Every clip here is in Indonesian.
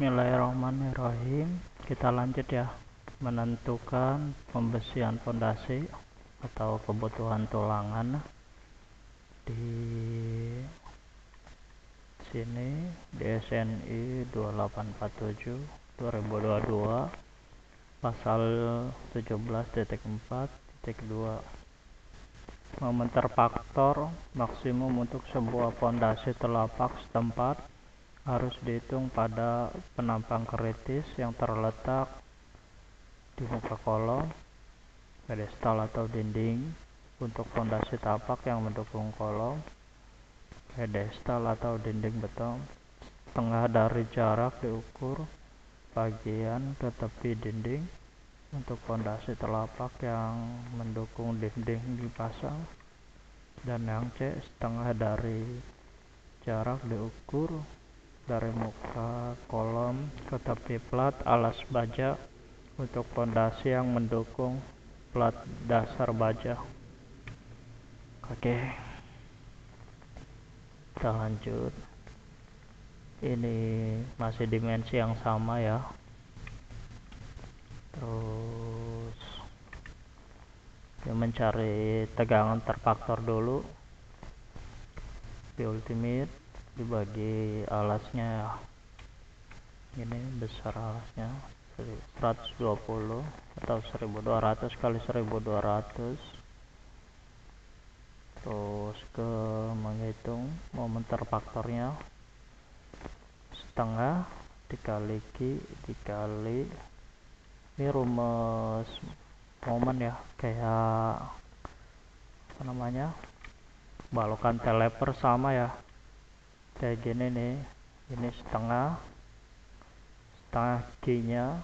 Bismillahirrahmanirrahim. Kita lanjut ya, menentukan pembesian fondasi atau kebutuhan tulangan di sini di SNI 2847 2022 pasal 17.4.2. Momen terfaktor maksimum untuk sebuah fondasi telapak setempat harus dihitung pada penampang kritis yang terletak di muka kolom, pedestal atau dinding untuk fondasi tapak yang mendukung kolom, pedestal atau dinding beton, setengah dari jarak diukur bagian ke tepi dinding untuk fondasi telapak yang mendukung dinding dipasang, dan yang C, setengah dari jarak diukur dari muka kolom ke tepi plat alas baja untuk fondasi yang mendukung plat dasar baja. Oke, kita lanjut. Ini masih dimensi yang sama ya. Terus kita mencari tegangan terfaktor dulu di ultimate, dibagi alasnya ya. Ini besar alasnya 120 atau 1200 kali 1200. Terus ke menghitung momen terfaktornya, setengah dikali Q dikali, ini rumus momen ya, kayak apa namanya, balokan teleper sama ya, kayak gini nih. Ini setengah Q nya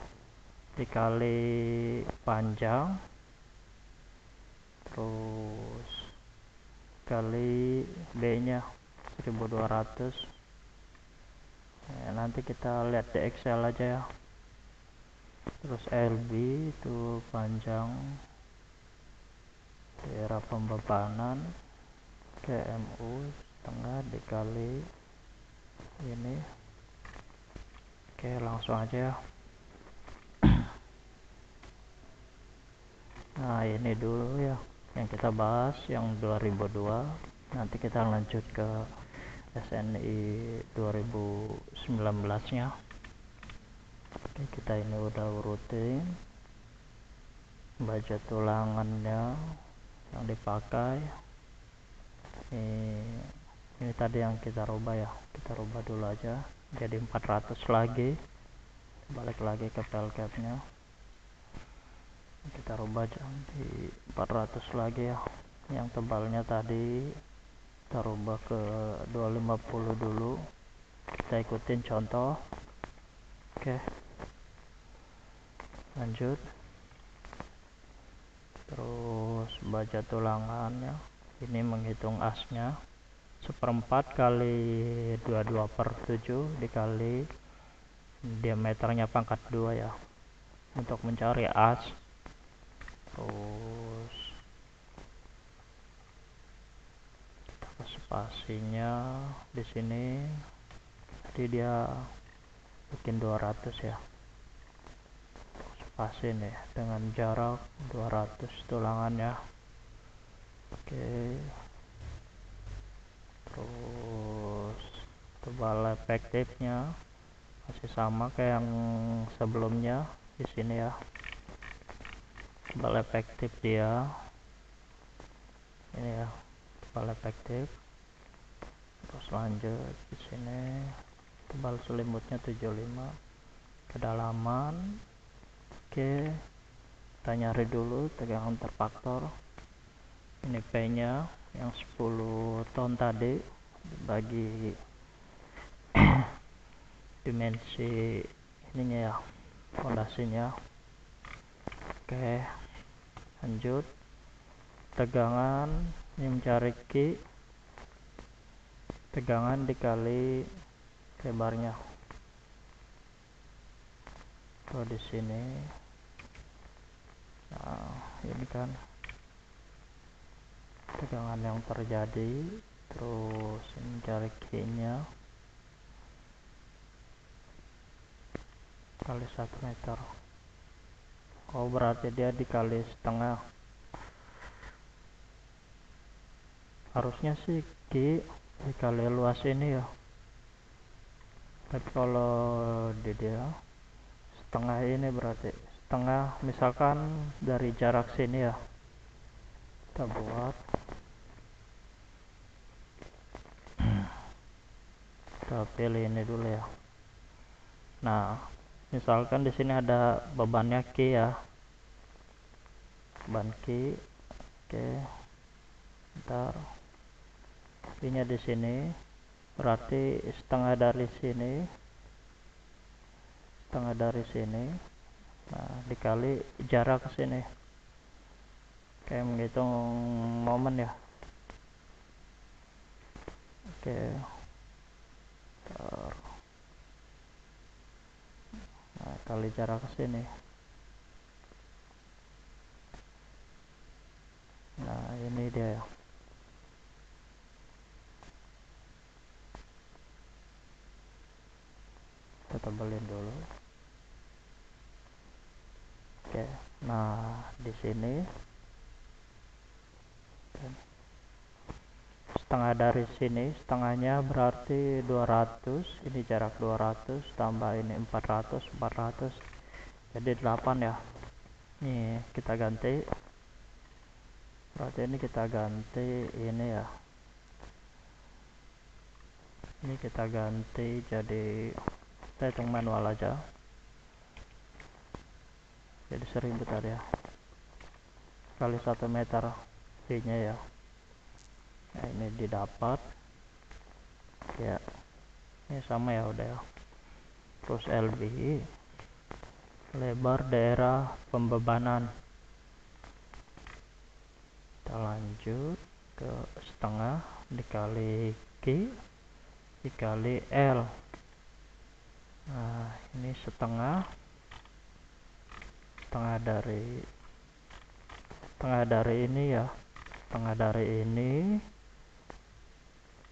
dikali panjang terus kali B nya 1200. Nanti kita lihat di Excel aja ya. Terus LB itu panjang daerah pembebanan, KMU setengah dikali ini. Oke, langsung aja ya. Nah, ini dulu ya yang kita bahas yang 2002. Nanti kita lanjut ke SNI 2019 nya. Oke, kita ini udah urutin baja tulangannya yang dipakai. Ini tadi yang kita rubah ya, kita rubah dulu aja jadi 400 lagi, balik lagi ke file capnya, kita rubah di 400 lagi ya. Yang tebalnya tadi kita rubah ke 250 dulu, kita ikutin contoh. Oke, lanjut. Terus baja tulangannya ini menghitung asnya 1/4 kali 22/7 dikali diameternya pangkat 2 ya, untuk mencari as. Terus spasinya di sini tadi dia bikin 200 ya, spasi nih dengan jarak 200 tulangannya. Oke, terus tebal efektifnya masih sama kayak yang sebelumnya di sini ya. Tebal efektif dia ini ya, tebal efektif. Terus lanjut di sini tebal selimutnya 75, kedalaman. Oke, kita nyari dulu tegangan terfaktor. Ini P nya yang 10 ton tadi bagi dimensi ininya ya, fondasinya. Oke, lanjut. Tegangan ini mencari Q, tegangan dikali lebarnya. Kalau di sini, nah ini kan tegangan yang terjadi. Terus mencari Q nya kali 1 meter. Oh, berarti dia dikali setengah. Harusnya sih dikali luas ini ya, tapi kalau di dia setengah ini berarti setengah, misalkan dari jarak sini ya, kita buat, kita pilih ini dulu ya. Nah, misalkan di sini ada bebannya Q ya, beban Q. Oke, ntar Q-nya di sini berarti setengah dari sini, nah dikali jarak ke sini, kayak menghitung momen ya. Oke, nah kali jarak ke sini. Nah ini dia ya. Kita tebelin dulu. Oke, nah di sini setengah dari sini, setengahnya berarti 200, ini jarak 200 tambah ini 400, jadi 8 ya. Nih kita ganti, berarti ini kita ganti ini ya, ini kita ganti jadi, kita hitung manual aja, jadi 1000 tadi ya, kali 1 meter V nya ya. Nah ini didapat ya, ini sama ya udah ya. Terus LB, lebar daerah pembebanan, kita lanjut ke setengah dikali Q dikali L. Nah ini setengah dari ini ya, setengah dari ini,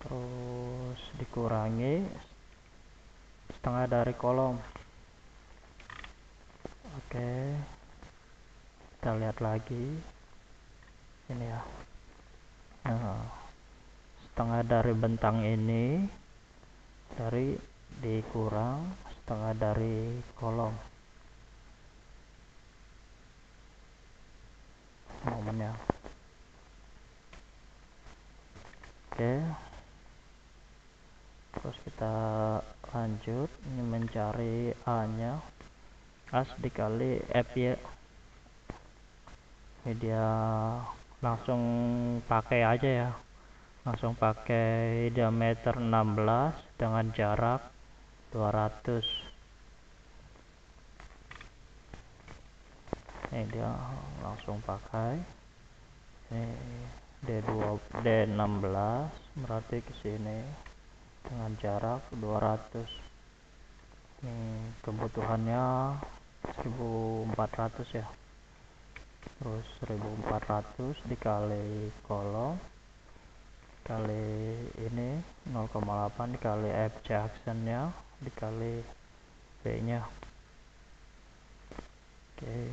terus dikurangi setengah dari kolom. Oke, kita lihat lagi ini ya. Nah setengah dari bentang ini dikurang setengah dari kolom momennya. Oke, terus kita lanjut ini mencari A nya, as dikali F ya. Ini dia langsung pakai aja ya, langsung pakai diameter 16 dengan jarak 200. Ini dia langsung pakai ini D16 berarti ke sini dengan jarak 200. Ini kebutuhannya 1400 ya, terus 1400 dikali kolom kali ini 0,8 dikali F Jackson nya dikali B nya. Oke,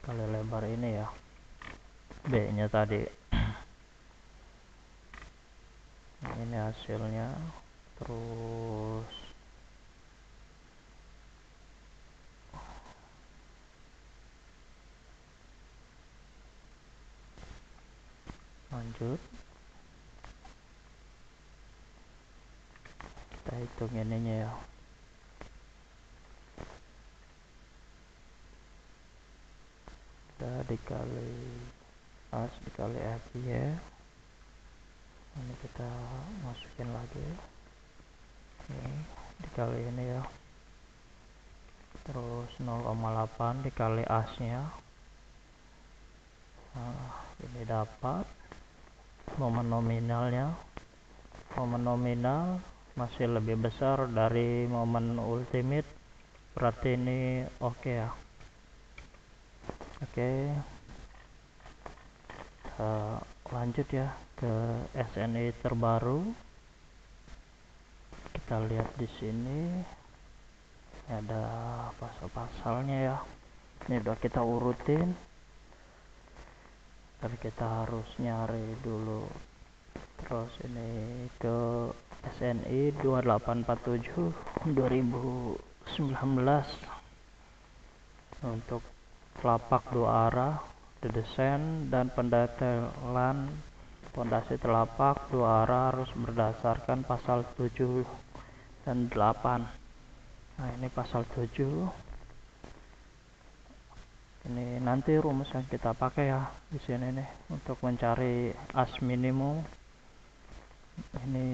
kali lebar ini ya, B nya tadi. Ini hasilnya. Terus lanjut kita hitung ininya ya, udah dikali as dikali F ya. Ini kita masukin lagi ini dikali ini ya, terus 0,8 dikali as nya. Nah ini dapat momen nominalnya. Momen nominal masih lebih besar dari momen ultimate, berarti ini oke ya. Oke, lanjut ya ke SNI terbaru. Kita lihat di sini ada pasal-pasalnya ya. Ini udah kita urutin, tapi kita harus nyari dulu. Terus ini ke SNI 2847 2019 untuk telapak dua arah, desain dan pendetailan pondasi telapak dua arah harus berdasarkan pasal 7 dan 8. Nah, ini pasal 7. Ini nanti rumus yang kita pakai ya di sini nih untuk mencari as minimum. Ini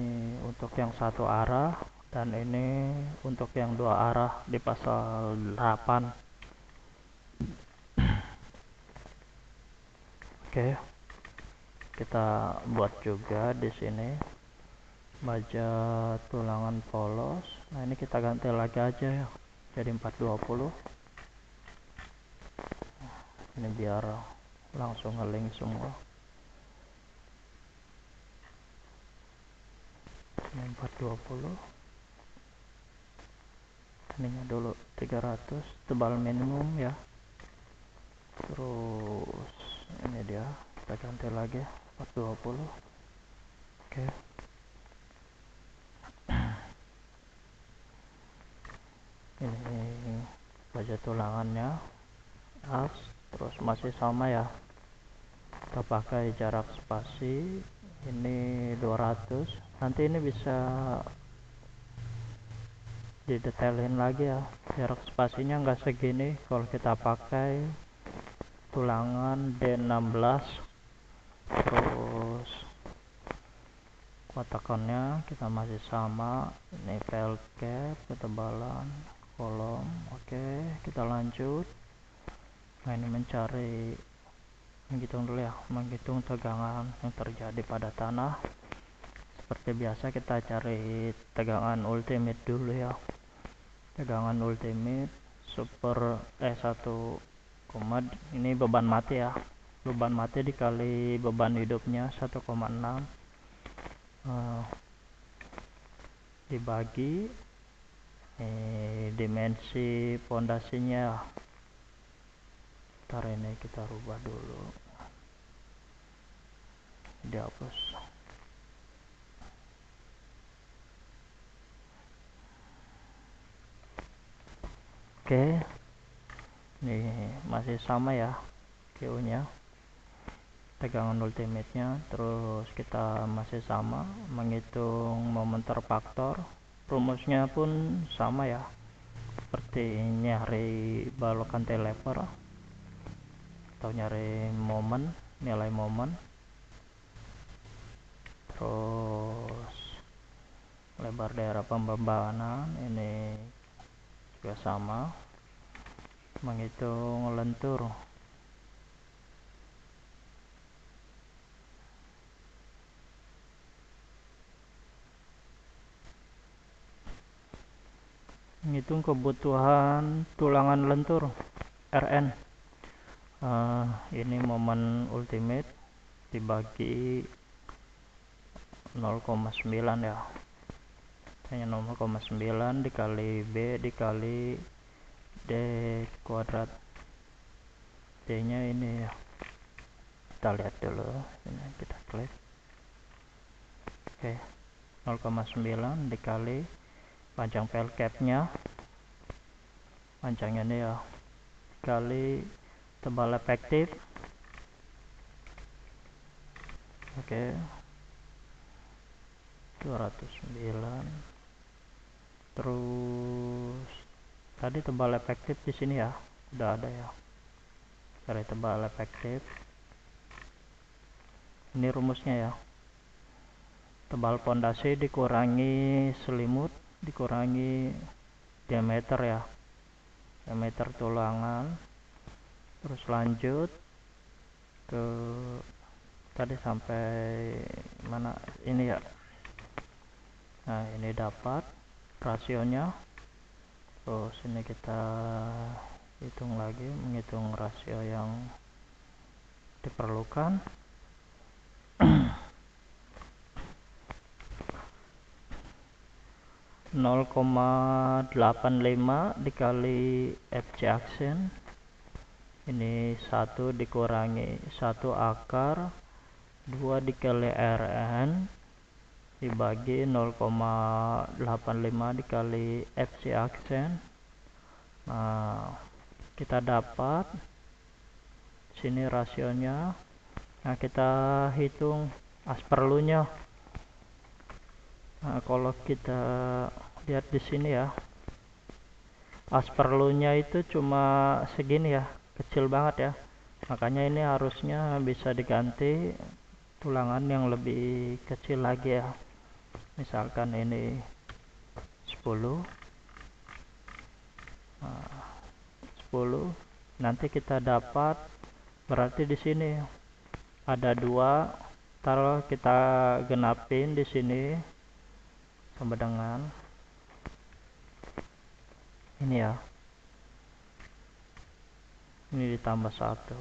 untuk yang satu arah dan ini untuk yang dua arah di pasal 8. Oke. Kita buat juga di sini baja tulangan polos. Nah, ini kita ganti lagi aja ya jadi 420. Ini biar langsung nge-link semua. Ini 420. Ininya dulu 300 tebal minimum ya. Terus ini dia, kita ganti lagi 420. Oke. Ini baja tulangannya as, terus masih sama ya, kita pakai jarak spasi ini 200. Nanti ini bisa didetailin lagi ya, jarak spasinya nggak segini kalau kita pakai tulangan D16. Terus kotakannya kita masih sama, ini file cap, ketebalan kolom. Oke, kita lanjut. Nah, ini menghitung dulu ya, menghitung tegangan yang terjadi pada tanah. Seperti biasa kita cari tegangan ultimate dulu ya. Tegangan ultimate super 1, ini beban mati ya, beban mati dikali beban hidupnya 1,6 dibagi dimensi pondasinya. Ntar ini kita rubah dulu, dihapus. Oke, ini masih sama ya Q nya, tegangan ultimate nya. Terus kita masih sama menghitung momenter faktor, rumusnya pun sama ya, seperti nyari balok cantilever atau nyari momen, nilai momen. Terus lebar daerah pembebanan ini juga sama, menghitung lentur. Menghitung kebutuhan tulangan lentur Rn. Ini momen ultimate dibagi 0,9 ya, hanya 0,9 dikali B dikali D kuadrat. D nya ini ya, kita lihat dulu, ini kita klik. Oke, 0,9 dikali panjang file cap nya, panjangnya ini ya, dikali tebal efektif. Oke, 209. Terus tadi tebal efektif di sini ya, udah ada ya, cari tebal efektif. Ini rumusnya ya, tebal pondasi dikurangi selimut dikurangi diameter ya, diameter tulangan. Terus lanjut ke tadi sampai mana ini ya. Nah, ini dapat rasionya. Terus ini kita hitung lagi, menghitung rasio yang diperlukan. 0,85 dikali FC aksen, ini 1 dikurangi 1 akar 2 dikali Rn dibagi 0,85 dikali FC aksen. Nah, kita dapat sini rasionya. Nah, kita hitung asperlunya. Nah, kalau kita lihat di sini ya, asperlunya itu cuma segini ya, kecil banget ya. Makanya ini harusnya bisa diganti tulangan yang lebih kecil lagi ya. Misalkan ini 10. Nah, 10. Nanti kita dapat berarti di sini ada 2. Taruh kita genapin di sini sama dengan ini ya, ini ditambah 1.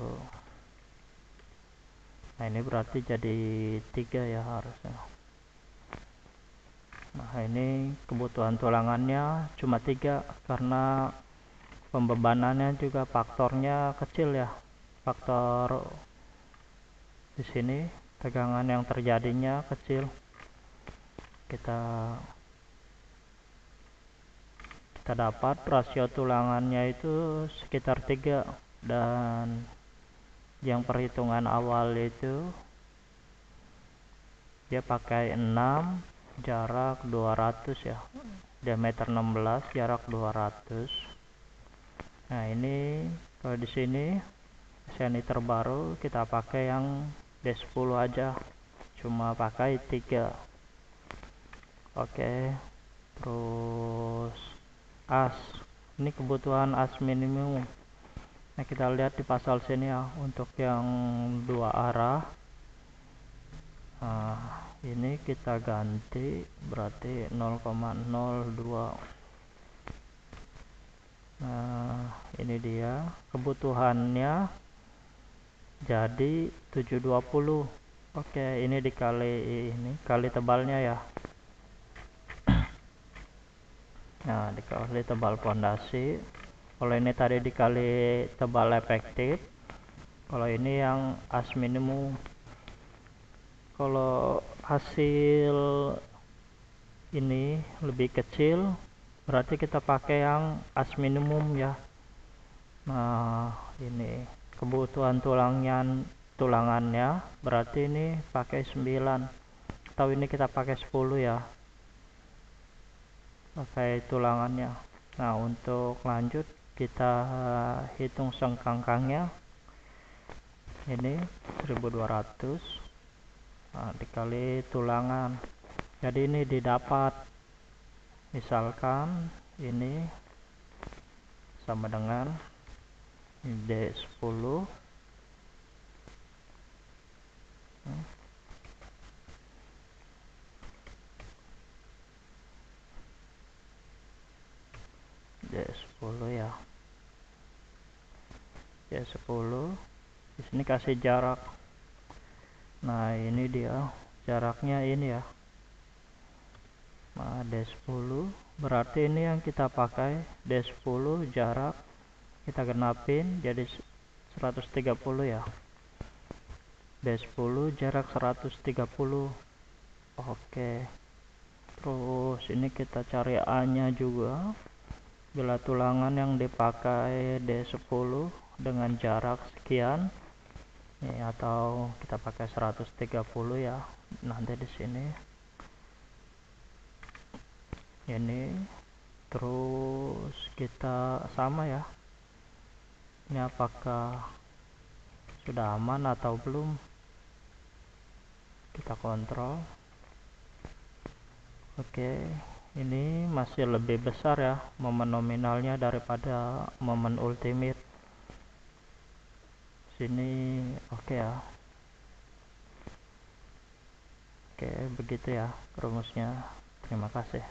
Nah, ini berarti jadi 3 ya harusnya. Nah, ini kebutuhan tulangannya cuma 3 karena pembebanannya juga faktornya kecil ya. Faktor di sini tegangan yang terjadinya kecil. Kita dapat rasio tulangannya itu sekitar 3, dan yang perhitungan awal itu dia pakai 6 jarak 200 ya, diameter 16 jarak 200. Nah, ini kalau di sini seni terbaru kita pakai yang D10 aja, cuma pakai 3. Oke, terus as, ini kebutuhan as minimum. Nah, kita lihat di pasal sini ya, untuk yang 2 arah. Nah, ini kita ganti berarti 0,02. Nah, ini dia kebutuhannya jadi 720. Oke, ini dikali ini kali tebalnya ya. Nah, dikali tebal fondasi. Kalau ini tadi dikali tebal efektif. Kalau ini yang as minimum. Kalau hasil ini lebih kecil, berarti kita pakai yang as minimum ya. Nah, ini kebutuhan tulangannya berarti ini pakai 9, atau ini kita pakai 10 ya, pakai tulangannya. Nah, untuk lanjut kita hitung sengkangkangnya. Ini 1200. Nah, dikali tulangan, jadi ini didapat, misalkan ini sama dengan D10 D10 ya, D10. Di sini kasih jarak. Nah, ini dia jaraknya ini ya. Nah, D10 berarti ini yang kita pakai D10 jarak kita genapin jadi 130 ya. D10 jarak 130. Oke. Terus ini kita cari A nya juga. Bila tulangan yang dipakai D10 dengan jarak sekian ini, atau kita pakai 130 ya, nanti di sini ini. Terus kita sama ya, ini apakah sudah aman atau belum, kita kontrol. Oke, ini masih lebih besar ya momen nominalnya daripada momen ultimate. Sini oke ya. Oke, begitu ya rumusnya. Terima kasih.